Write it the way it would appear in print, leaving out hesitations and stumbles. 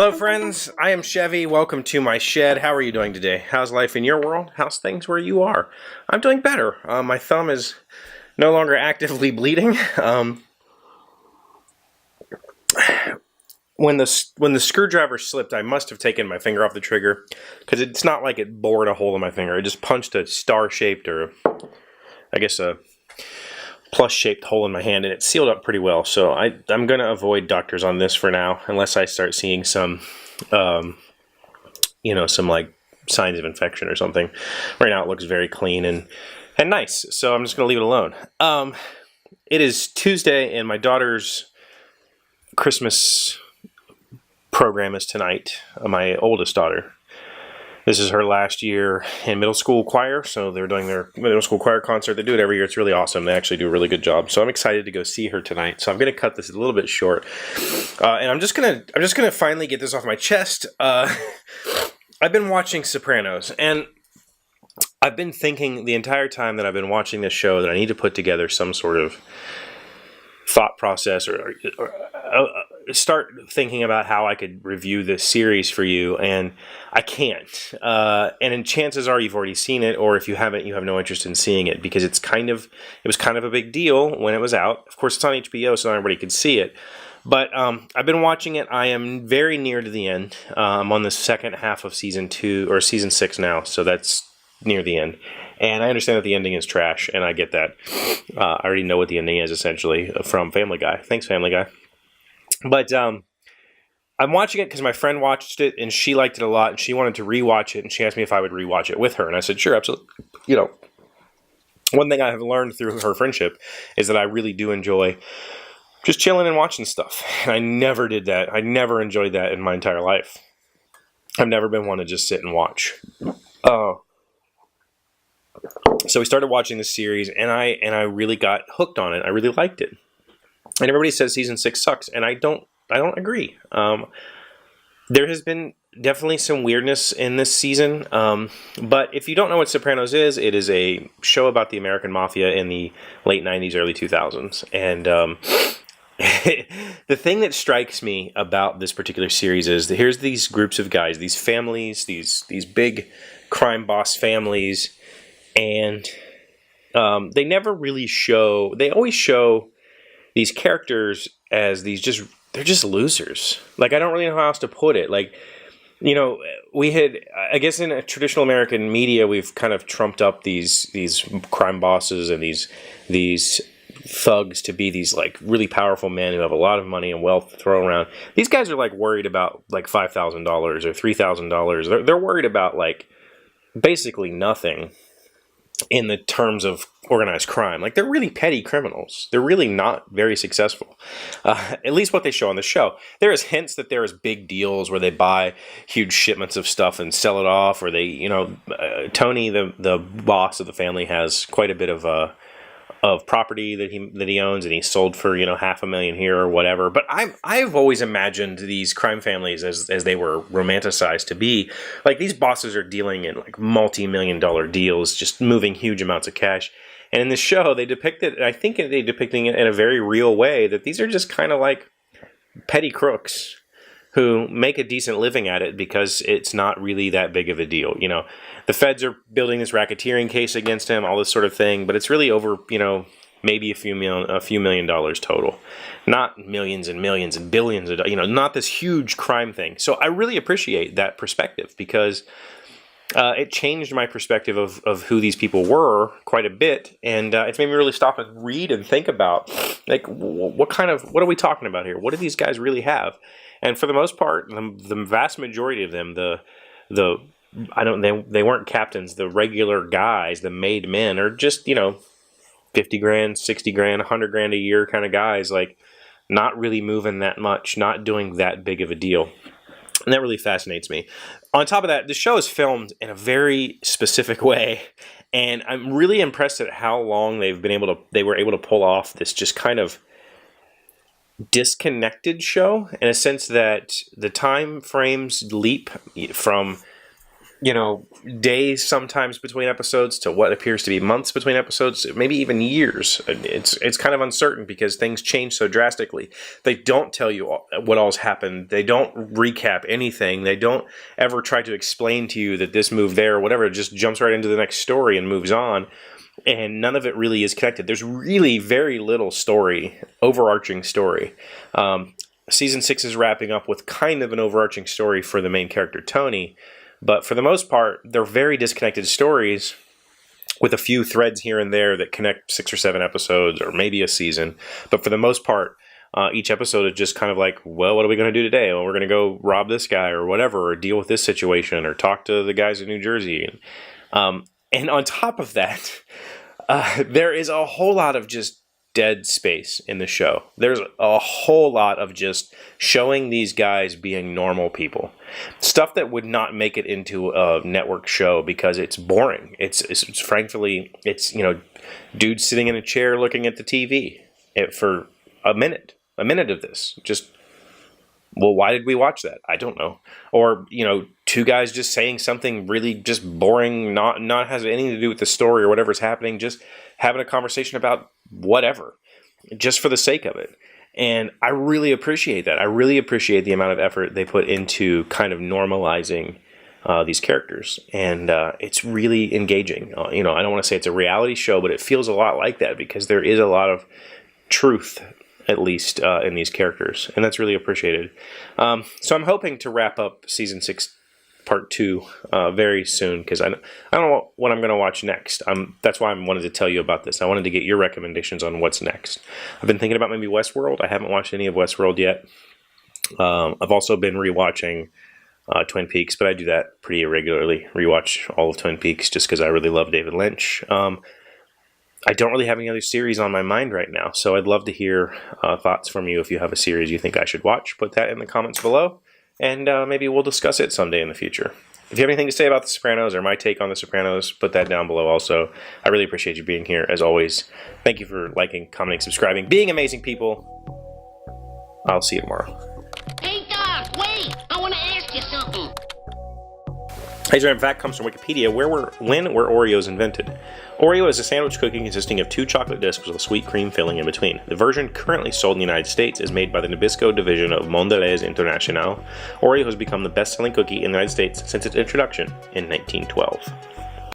Hello friends, I am Chevee. Welcome to my shed. How are you doing today? How's life in your world? How's things where you are? I'm doing better. My thumb is no longer actively bleeding. When the screwdriver slipped, I must have taken my finger off the trigger because it's not like it bored a hole in my finger. It just punched a star-shaped, or I guess a plus-shaped hole in my hand, and it sealed up pretty well. So I'm going to avoid doctors on this for now, unless I start seeing some, some like signs of infection or something. Right now it looks very clean and nice, so I'm just going to leave it alone. It is Tuesday, and my daughter's Christmas program is tonight. My oldest daughter. This is her last year in middle school choir, so they're doing their middle school choir concert. They do it every year. It's really awesome. They actually do a really good job. So I'm excited to go see her tonight. So I'm going to cut this a little bit short, and I'm just gonna finally get this off my chest. I've been watching Sopranos, and I've been thinking the entire time that I've been watching this show that I need to put together some sort of thought process or start thinking about how I could review this series for you, and I can't. And chances are you've already seen it, or if you haven't, you have no interest in seeing it, because it was kind of a big deal when it was out. Of course, it's on HBO, so not everybody could see it. But I've been watching it. I am very near to the end. I'm on the second half of season 2 or season 6 now, so that's near the end. And I understand that the ending is trash, and I get that. I already know what the ending is, essentially, from Family Guy. Thanks, Family Guy. But I'm watching it because my friend watched it, and she liked it a lot, and she wanted to rewatch it, and she asked me if I would rewatch it with her, and I said, sure, absolutely. One thing I have learned through her friendship is that I really do enjoy just chilling and watching stuff. And I never did that. I never enjoyed that in my entire life. I've never been one to just sit and watch. So we started watching this series, and I really got hooked on it. I really liked it. And everybody says season 6 sucks, and I don't agree. There has been definitely some weirdness in this season, but if you don't know what Sopranos is, it is a show about the American Mafia in the late 90s, early 2000s. And the thing that strikes me about this particular series is that here's these groups of guys, these families, these big crime boss families, and they never really show. They always show these characters as they're just losers. Like, I don't really know how else to put it. Like, I guess in a traditional American media, we've kind of trumped up these crime bosses and these thugs to be these like really powerful men who have a lot of money and wealth to throw around. These guys are like worried about like $5,000 or $3,000. They're worried about like basically nothing in the terms of organized crime. Like, they're really petty criminals. They're really not very successful. At least what they show on the show. There is hints that there is big deals where they buy huge shipments of stuff and sell it off, or they, Tony, the boss of the family, has quite a bit of property that he owns, and he sold for $500,000 here or whatever. But I've always imagined these crime families as they were romanticized to be. Like, these bosses are dealing in like multi-million-dollar deals, just moving huge amounts of cash. And in the show, they depict it. I think they're depicting it in a very real way, that these are just kind of like petty crooks who make a decent living at it because it's not really that big of a deal. The feds are building this racketeering case against him, all this sort of thing, but it's really over, maybe a few million dollars total, not millions and millions and billions of, not this huge crime thing. So I really appreciate that perspective, because it changed my perspective of who these people were quite a bit, and it's made me really stop and read and think about, like, what are we talking about here? What do these guys really have? And for the most part, the vast majority of them, they weren't captains. The regular guys, the made men, are just, $50,000, $60,000, $100,000 a year kind of guys, like, not really moving that much, not doing that big of a deal. And that really fascinates me. On top of that, the show is filmed in a very specific way, and I'm really impressed at how long they were able to pull off this just kind of disconnected show, in a sense that the time frames leap from days sometimes between episodes to what appears to be months between episodes, maybe even years. It's kind of uncertain because things change so drastically. They don't tell you what all's happened. They don't recap anything. They don't ever try to explain to you that this moved there or whatever. It just jumps right into the next story and moves on. And none of it really is connected. There's really very little overarching story. Season 6 is wrapping up with kind of an overarching story for the main character, Tony. But for the most part, they're very disconnected stories with a few threads here and there that connect 6 or 7 episodes or maybe a season. But for the most part, each episode is just kind of like, well, what are we going to do today? Well, we're going to go rob this guy or whatever, or deal with this situation, or talk to the guys in New Jersey. And on top of that, there is a whole lot of just dead space in the show. There's a whole lot of just showing these guys being normal people. Stuff that would not make it into a network show because it's boring. It's frankly, dudes sitting in a chair looking at the TV for a minute of this. Just, well, why did we watch that? I don't know. Or, two guys just saying something really just boring, not has anything to do with the story or whatever's happening, just having a conversation about whatever, just for the sake of it. And I really appreciate that. I really appreciate the amount of effort they put into kind of normalizing these characters. And it's really engaging. I don't want to say it's a reality show, but it feels a lot like that because there is a lot of truth, at least, in these characters. And that's really appreciated. So I'm hoping to wrap up Season 6 Part 2 very soon, because I don't know what I'm going to watch next. That's why I wanted to tell you about this. I wanted to get your recommendations on what's next. I've been thinking about maybe Westworld. I haven't watched any of Westworld yet. I've also been rewatching Twin Peaks, but I do that pretty irregularly. Rewatch all of Twin Peaks just because I really love David Lynch. I don't really have any other series on my mind right now, so I'd love to hear thoughts from you. If you have a series you think I should watch, put that in the comments below. And maybe we'll discuss it someday in the future. If you have anything to say about The Sopranos or my take on The Sopranos, put that down below also. I really appreciate you being here, as always. Thank you for liking, commenting, subscribing, being amazing people. I'll see you tomorrow. Hey, Doc, wait! I want to ask you something. Today's random fact comes from Wikipedia. When were Oreos invented? Oreo is a sandwich cookie consisting of 2 chocolate discs with a sweet cream filling in between. The version currently sold in the United States is made by the Nabisco division of Mondelez International. Oreo has become the best-selling cookie in the United States since its introduction in 1912.